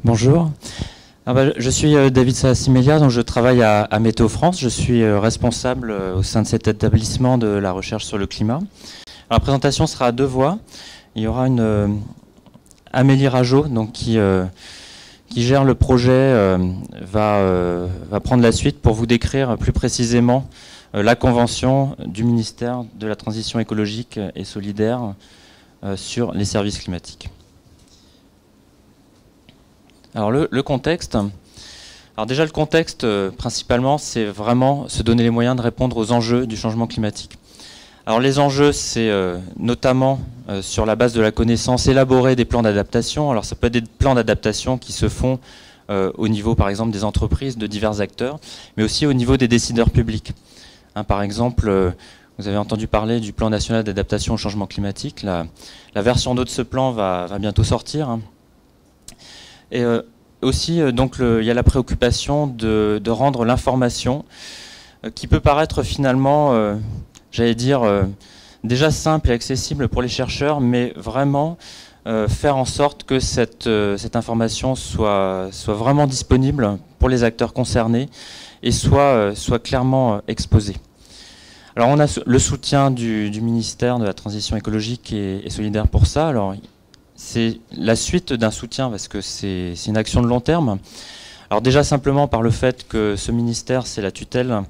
Bonjour. Je suis David Sassimelia, donc je travaille à Météo France. Je suis responsable au sein de cet établissement de la recherche sur le climat. Alors, la présentation sera à deux voix. Il y aura une Amélie Rageot, donc qui gère le projet, va prendre la suite pour vous décrire plus précisément la convention du ministère de la Transition écologique et solidaire sur les services climatiques. Alors le contexte, alors déjà le contexte principalement c'est vraiment se donner les moyens de répondre aux enjeux du changement climatique. Alors les enjeux c'est notamment sur la base de la connaissance élaborer des plans d'adaptation. Alors ça peut être des plans d'adaptation qui se font au niveau par exemple des entreprises, de divers acteurs, mais aussi au niveau des décideurs publics. Par exemple, vous avez entendu parler du plan national d'adaptation au changement climatique. La version 2 de ce plan va bientôt sortir. Et aussi, donc, il y a la préoccupation de rendre l'information qui peut paraître finalement, j'allais dire, déjà simple et accessible pour les chercheurs, mais vraiment faire en sorte que cette information soit vraiment disponible pour les acteurs concernés et soit clairement exposée. Alors on a le soutien du ministère de la Transition écologique et solidaire pour ça. Alors, c'est la suite d'un soutien parce que c'est une action de long terme. Alors déjà simplement par le fait que ce ministère, c'est la tutelle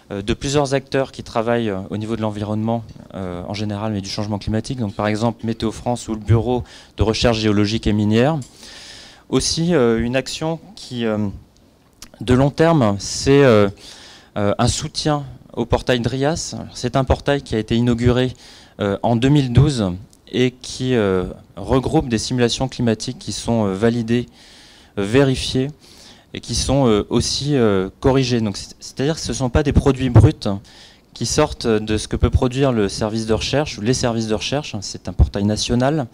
de plusieurs acteurs qui travaillent au niveau de l'environnement en général, mais du changement climatique. Donc par exemple Météo France ou le Bureau de recherche géologique et minière. Aussi une action qui, de long terme, c'est un soutien au portail DRIAS. C'est un portail qui a été inauguré en 2012 et qui regroupe des simulations climatiques qui sont validées, vérifiées et qui sont aussi corrigées. Donc, c'est-à-dire que ce ne sont pas des produits bruts qui sortent de ce que peut produire le service de recherche ou les services de recherche. C'est un portail national.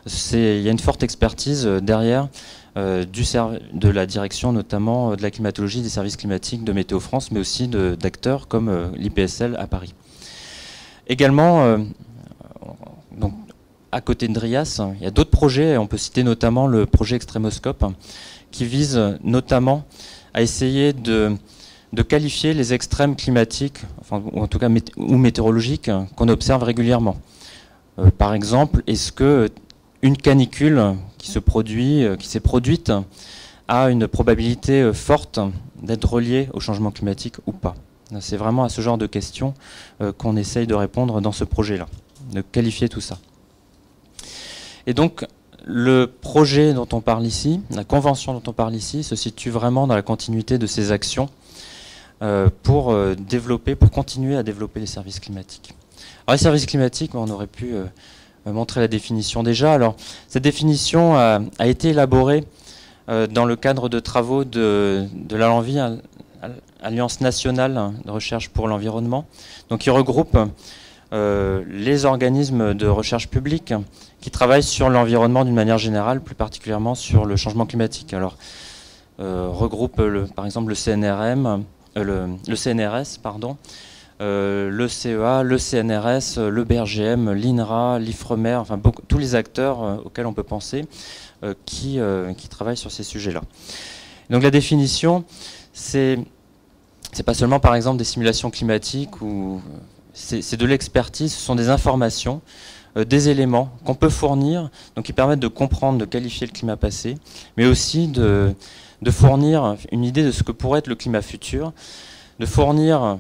Il y a une forte expertise derrière de la direction notamment de la climatologie des services climatiques de Météo France, mais aussi d'acteurs comme l'IPSL à Paris. Également, donc, à côté de DRIAS, il y a d'autres projets, on peut citer notamment le projet Extrémoscope, qui vise notamment à essayer de qualifier les extrêmes climatiques, enfin, ou en tout cas météorologiques, qu'on observe régulièrement. Par exemple, est-ce que une canicule qui s'est produite a une probabilité forte d'être reliée au changement climatique ou pas? C'est vraiment à ce genre de questions qu'on essaye de répondre dans ce projet-là, de qualifier tout ça. Et donc, le projet dont on parle ici, la convention dont on parle ici, se situe vraiment dans la continuité de ces actions pour continuer à développer les services climatiques. Alors, les services climatiques, on aurait pu montrer la définition déjà. Alors, cette définition a été élaborée dans le cadre de travaux de l'ANVI, Alliance nationale de recherche pour l'environnement, donc qui regroupe les organismes de recherche publique qui travaillent sur l'environnement d'une manière générale, plus particulièrement sur le changement climatique. Alors, regroupe par exemple le CNRS, le CEA, le CNRS, le BRGM, l'INRA, l'IFREMER, enfin tous les acteurs auxquels on peut penser qui travaillent sur ces sujets-là. Donc la définition, c'est pas seulement par exemple des simulations climatiques ou c'est de l'expertise, ce sont des informations, des éléments qu'on peut fournir, donc qui permettent de comprendre, de qualifier le climat passé, mais aussi de fournir une idée de ce que pourrait être le climat futur, de fournir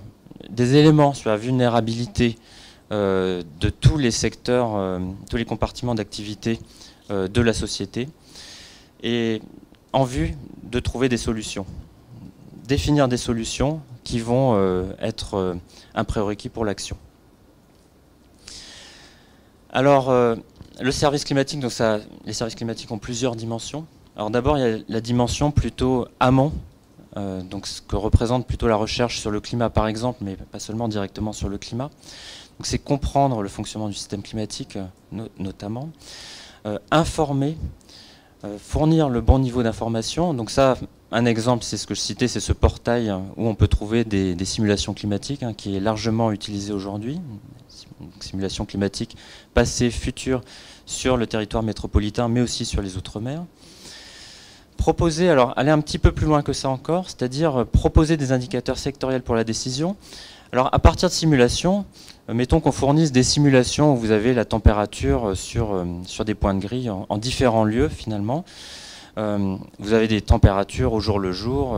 des éléments sur la vulnérabilité de tous les secteurs, tous les compartiments d'activité de la société, et en vue de trouver des solutions, définir des solutions qui vont être un prérequis pour l'action. Alors, le service climatique, donc les services climatiques ont plusieurs dimensions. Alors d'abord, il y a la dimension plutôt amont, donc ce que représente plutôt la recherche sur le climat par exemple, mais pas seulement directement sur le climat. Donc c'est comprendre le fonctionnement du système climatique notamment, informer, fournir le bon niveau d'information. Donc ça, un exemple, c'est ce que je citais, c'est ce portail où on peut trouver des simulations climatiques, qui est largement utilisé aujourd'hui. Simulations climatiques passées, futures, sur le territoire métropolitain, mais aussi sur les Outre-mer. proposer, alors aller un petit peu plus loin que ça encore, c'est-à-dire proposer des indicateurs sectoriels pour la décision. Alors à partir de simulations, mettons qu'on fournisse des simulations où vous avez la température sur des points de grille en différents lieux finalement. Vous avez des températures au jour le jour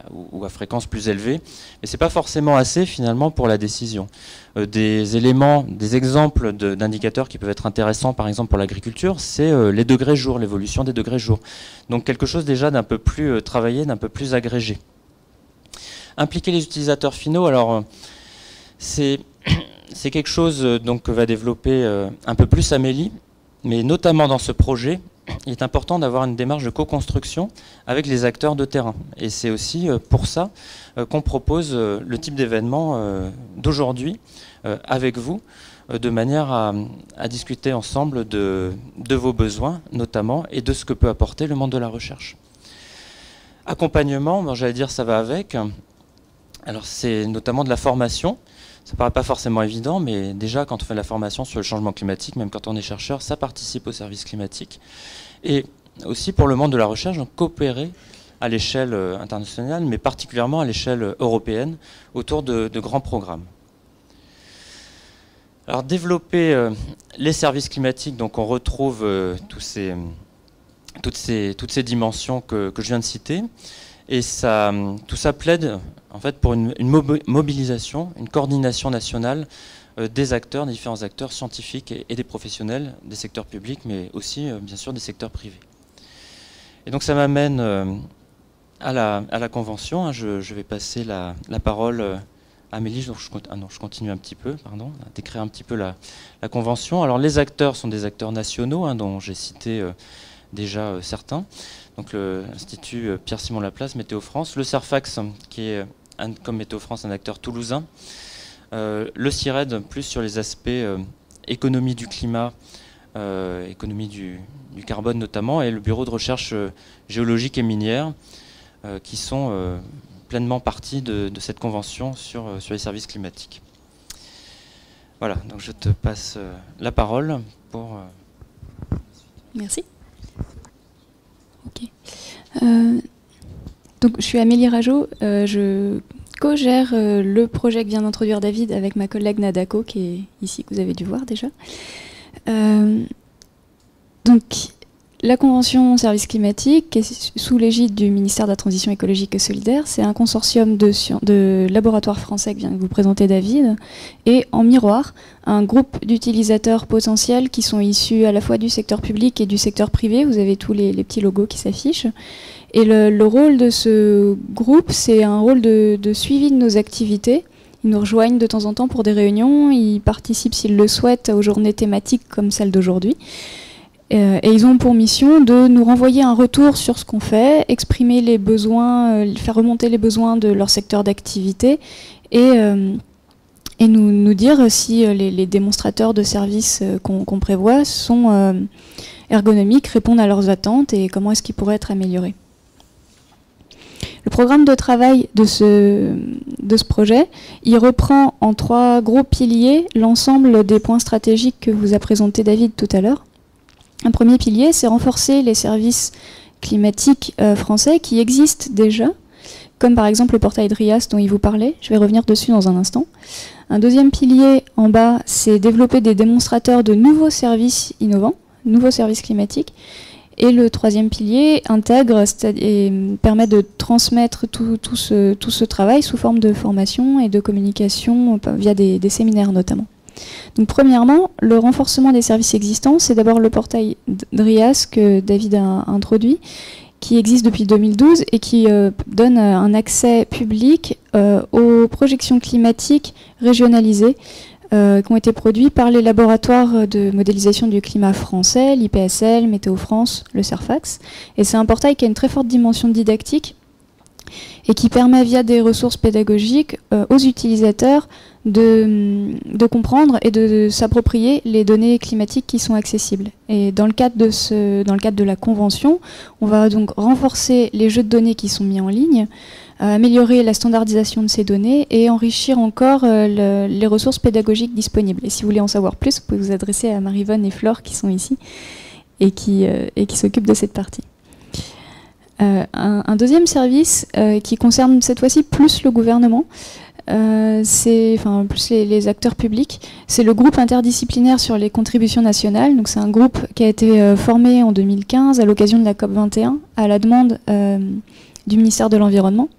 ou à fréquence plus élevée, mais ce n'est pas forcément assez finalement pour la décision. Des éléments, des exemples d'indicateurs qui peuvent être intéressants par exemple pour l'agriculture, c'est les degrés jour, l'évolution des degrés jour. Donc quelque chose déjà d'un peu plus travaillé, d'un peu plus agrégé. Impliquer les utilisateurs finaux, alors c'est quelque chose donc, que va développer un peu plus Amélie, mais notamment dans ce projet, il est important d'avoir une démarche de co-construction avec les acteurs de terrain. Et c'est aussi pour ça qu'on propose le type d'événement d'aujourd'hui avec vous, de manière à discuter ensemble de vos besoins, notamment, et de ce que peut apporter le monde de la recherche. Accompagnement, bon, j'allais dire ça va avec. Alors c'est notamment de la formation. Ça ne paraît pas forcément évident, mais déjà quand on fait de la formation sur le changement climatique, même quand on est chercheur, ça participe au service climatique. Et aussi pour le monde de la recherche, donc coopérer à l'échelle internationale, mais particulièrement à l'échelle européenne, autour de grands programmes. Alors développer les services climatiques, donc on retrouve toutes ces dimensions que je viens de citer, et tout ça plaide en fait pour une mobilisation, une coordination nationale des acteurs, des différents acteurs scientifiques et des professionnels des secteurs publics, mais aussi bien sûr des secteurs privés. Et donc ça m'amène à la convention. Hein. Je vais passer la parole à Amélie. Je continue un petit peu, pardon, à décrire un petit peu la convention. Alors les acteurs sont des acteurs nationaux, hein, dont j'ai cité déjà certains. Donc l'Institut Pierre-Simon Laplace, Météo France, le Cerfax, qui est comme Météo France un acteur toulousain, le CIRED plus sur les aspects économie du climat, économie du carbone notamment, et le Bureau de recherche géologique et minière, qui sont pleinement partie de cette convention sur les services climatiques. Voilà, donc je te passe la parole pour... Merci. Ok. Donc je suis Amélie Rageot, je co-gère le projet que vient d'introduire David avec ma collègue Nadako, qui est ici, que vous avez dû voir déjà. Donc la Convention Service Climatique, qui est sous l'égide du ministère de la Transition écologique et solidaire, c'est un consortium de laboratoires français que vient de vous présenter David, et en miroir, un groupe d'utilisateurs potentiels qui sont issus à la fois du secteur public et du secteur privé. Vous avez tous les petits logos qui s'affichent. Et le rôle de ce groupe, c'est un rôle de suivi de nos activités. Ils nous rejoignent de temps en temps pour des réunions, ils participent s'ils le souhaitent aux journées thématiques comme celle d'aujourd'hui. Et ils ont pour mission de nous renvoyer un retour sur ce qu'on fait, exprimer les besoins, faire remonter les besoins de leur secteur d'activité et nous dire si les démonstrateurs de services qu'on prévoit sont ergonomiques, répondent à leurs attentes et comment est-ce qu'ils pourraient être améliorés. Le programme de travail de ce projet, il reprend en 3 gros piliers l'ensemble des points stratégiques que vous a présenté David tout à l'heure. Un premier pilier, c'est renforcer les services climatiques français qui existent déjà, comme par exemple le portail DRIAS dont il vous parlait. Je vais revenir dessus dans un instant. Un deuxième pilier en bas, c'est développer des démonstrateurs de nouveaux services innovants, nouveaux services climatiques. Et le troisième pilier intègre et permet de transmettre tout ce travail sous forme de formation et de communication via des séminaires notamment. Donc premièrement, le renforcement des services existants, c'est d'abord le portail DRIAS que David a introduit, qui existe depuis 2012 et qui donne un accès public aux projections climatiques régionalisées qui ont été produits par les laboratoires de modélisation du climat français, l'IPSL, Météo France, le Cerfax. Et c'est un portail qui a une très forte dimension didactique et qui permet via des ressources pédagogiques aux utilisateurs de comprendre et de s'approprier les données climatiques qui sont accessibles. Et dans le cadre de la convention, on va donc renforcer les jeux de données qui sont mis en ligne, améliorer la standardisation de ces données et enrichir encore les ressources pédagogiques disponibles. Et si vous voulez en savoir plus, vous pouvez vous adresser à Marivonne et Flore qui sont ici et qui s'occupent de cette partie. Un deuxième service qui concerne cette fois-ci plus le gouvernement, plus les acteurs publics, c'est le groupe interdisciplinaire sur les contributions nationales. Donc c'est un groupe qui a été formé en 2015 à l'occasion de la COP21 à la demande du ministère de l'Environnement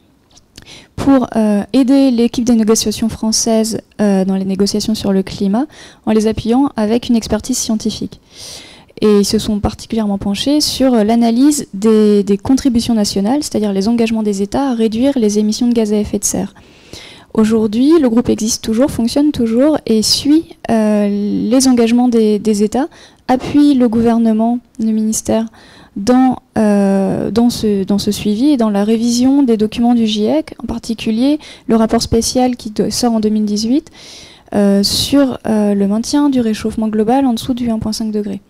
pour aider l'équipe des négociations françaises dans les négociations sur le climat en les appuyant avec une expertise scientifique. Et ils se sont particulièrement penchés sur l'analyse des contributions nationales, c'est-à-dire les engagements des États à réduire les émissions de gaz à effet de serre. Aujourd'hui, le groupe existe toujours, fonctionne toujours et suit les engagements des États, appuie le gouvernement, le ministère, dans ce suivi et dans la révision des documents du GIEC, en particulier le rapport spécial qui sort en 2018 sur le maintien du réchauffement global en dessous du 1,5 degré.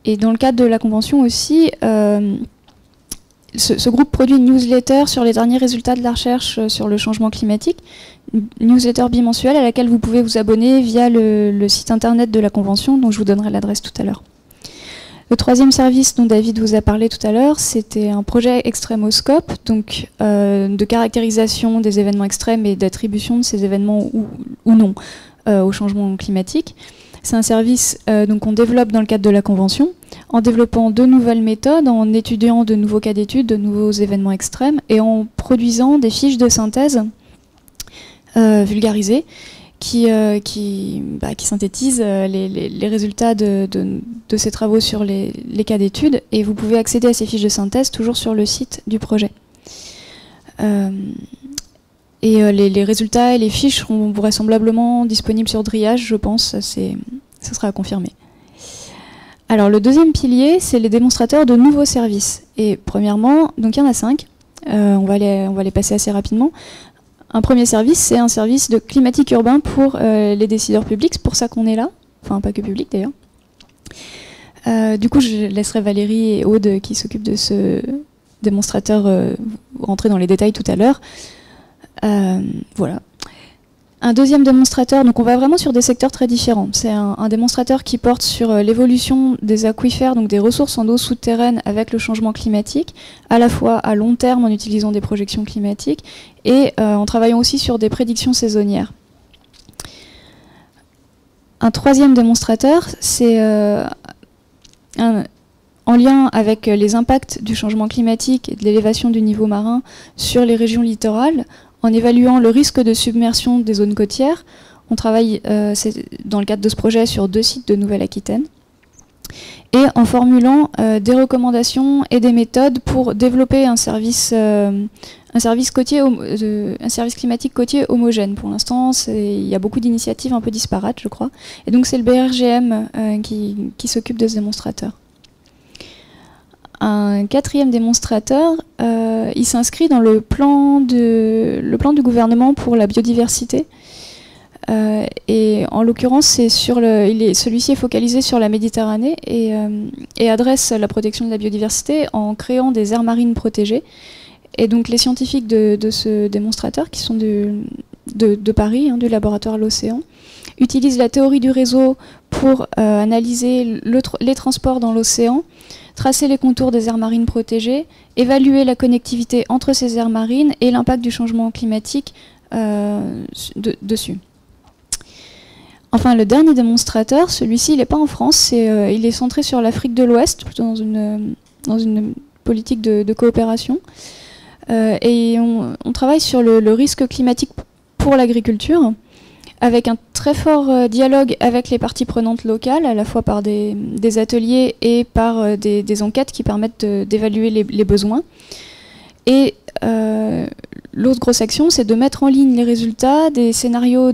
Et dans le cadre de la Convention aussi, ce groupe produit une newsletter sur les derniers résultats de la recherche sur le changement climatique, une newsletter bimensuelle à laquelle vous pouvez vous abonner via le site internet de la Convention, dont je vous donnerai l'adresse tout à l'heure. Le troisième service dont David vous a parlé tout à l'heure, c'était un projet Extremoscope, donc de caractérisation des événements extrêmes et d'attribution de ces événements ou non au changement climatique. C'est un service qu'on développe dans le cadre de la Convention, en développant de nouvelles méthodes, en étudiant de nouveaux cas d'études, de nouveaux événements extrêmes, et en produisant des fiches de synthèse vulgarisées qui synthétisent les résultats de ces travaux sur les cas d'études. Et vous pouvez accéder à ces fiches de synthèse toujours sur le site du projet. Les résultats et les fiches seront vraisemblablement disponibles sur Driage, je pense, ça sera à confirmer. Alors le deuxième pilier, c'est les démonstrateurs de nouveaux services. Et premièrement, donc il y en a 5, on va les passer assez rapidement. Un premier service, c'est un service de climatique urbain pour les décideurs publics, c'est pour ça qu'on est là, enfin pas que public d'ailleurs. Du coup, je laisserai Valérie et Aude qui s'occupent de ce démonstrateur rentrer dans les détails tout à l'heure. Voilà. Un deuxième démonstrateur, donc on va vraiment sur des secteurs très différents. C'est un démonstrateur qui porte sur l'évolution des aquifères, donc des ressources en eau souterraine avec le changement climatique, à la fois à long terme en utilisant des projections climatiques et en travaillant aussi sur des prédictions saisonnières. Un troisième démonstrateur, c'est en lien avec les impacts du changement climatique et de l'élévation du niveau marin sur les régions littorales, en évaluant le risque de submersion des zones côtières. On travaille dans le cadre de ce projet sur 2 sites de Nouvelle-Aquitaine. Et en formulant des recommandations et des méthodes pour développer un service climatique côtier homogène. Pour l'instant, il y a beaucoup d'initiatives un peu disparates, je crois. Et donc c'est le BRGM qui s'occupe de ce démonstrateur. Un quatrième démonstrateur, il s'inscrit dans le plan du gouvernement pour la biodiversité. Et en l'occurrence, celui-ci est focalisé sur la Méditerranée et adresse la protection de la biodiversité en créant des aires marines protégées. Et donc les scientifiques de ce démonstrateur, qui sont de Paris, du laboratoire L'Océan, utilisent la théorie du réseau pour analyser les transports dans l'océan, tracer les contours des aires marines protégées, évaluer la connectivité entre ces aires marines et l'impact du changement climatique dessus. Enfin, le dernier démonstrateur, celui-ci, il n'est pas en France, il est centré sur l'Afrique de l'Ouest, plutôt dans une politique de coopération. Et on travaille sur le risque climatique pour l'agriculture, avec un très fort dialogue avec les parties prenantes locales, à la fois par des ateliers et par des enquêtes qui permettent d'évaluer les besoins. Et l'autre grosse action, c'est de mettre en ligne les résultats des scénarios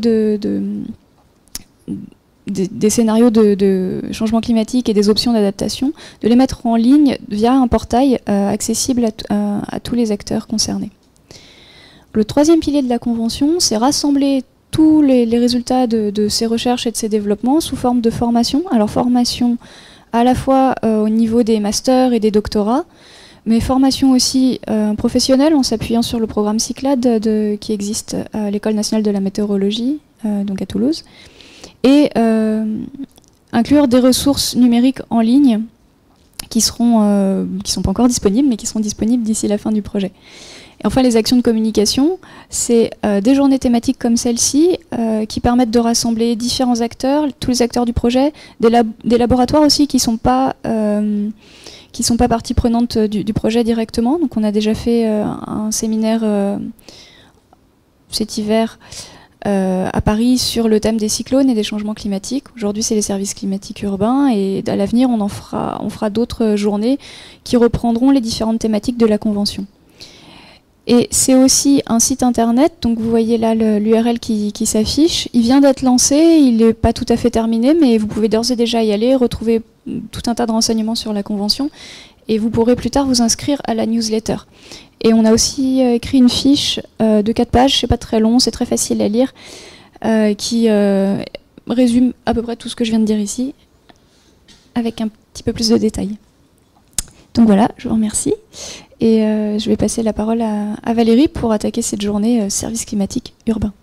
des scénarios de changement climatique et des options d'adaptation, de les mettre en ligne via un portail accessible à tous les acteurs concernés. Le troisième pilier de la Convention, c'est rassembler tous les résultats de ces recherches et de ces développements sous forme de formation. Alors formation à la fois au niveau des masters et des doctorats, mais formation aussi professionnelle en s'appuyant sur le programme Cyclades qui existe à l'École nationale de la météorologie, donc à Toulouse, et inclure des ressources numériques en ligne qui sont pas encore disponibles, mais qui seront disponibles d'ici la fin du projet. Et enfin, les actions de communication, c'est des journées thématiques comme celle-ci qui permettent de rassembler différents acteurs, tous les acteurs du projet, des laboratoires aussi qui sont pas partie prenante du projet directement. Donc on a déjà fait un séminaire cet hiver à Paris sur le thème des cyclones et des changements climatiques. Aujourd'hui, c'est les services climatiques urbains et à l'avenir, on fera d'autres journées qui reprendront les différentes thématiques de la Convention. Et c'est aussi un site internet, donc vous voyez là l'URL qui s'affiche. Il vient d'être lancé, il n'est pas tout à fait terminé, mais vous pouvez d'ores et déjà y aller, retrouver tout un tas de renseignements sur la Convention, et vous pourrez plus tard vous inscrire à la newsletter. Et on a aussi écrit une fiche de 4 pages, c'est pas très long, c'est très facile à lire, qui résume à peu près tout ce que je viens de dire ici, avec un petit peu plus de détails. Donc voilà, je vous remercie. Et je vais passer la parole à Valérie pour attaquer cette journée service climatique urbain.